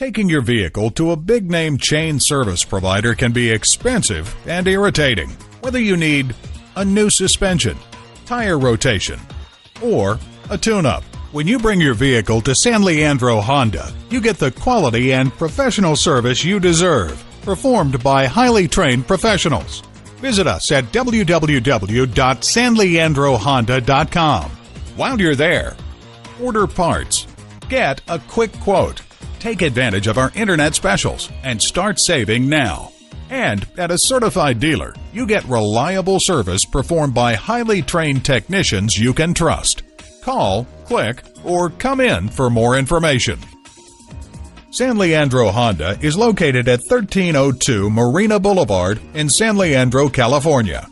Taking your vehicle to a big-name chain service provider can be expensive and irritating. Whether you need a new suspension, tire rotation, or a tune-up, when you bring your vehicle to San Leandro Honda, you get the quality and professional service you deserve, performed by highly trained professionals. Visit us at www.sanleandrohonda.com. While you're there, order parts, get a quick quote, take advantage of our internet specials, and start saving now. And at a certified dealer, you get reliable service performed by highly trained technicians you can trust. Call, click, or come in for more information. San Leandro Honda is located at 1302 Marina Boulevard in San Leandro, California.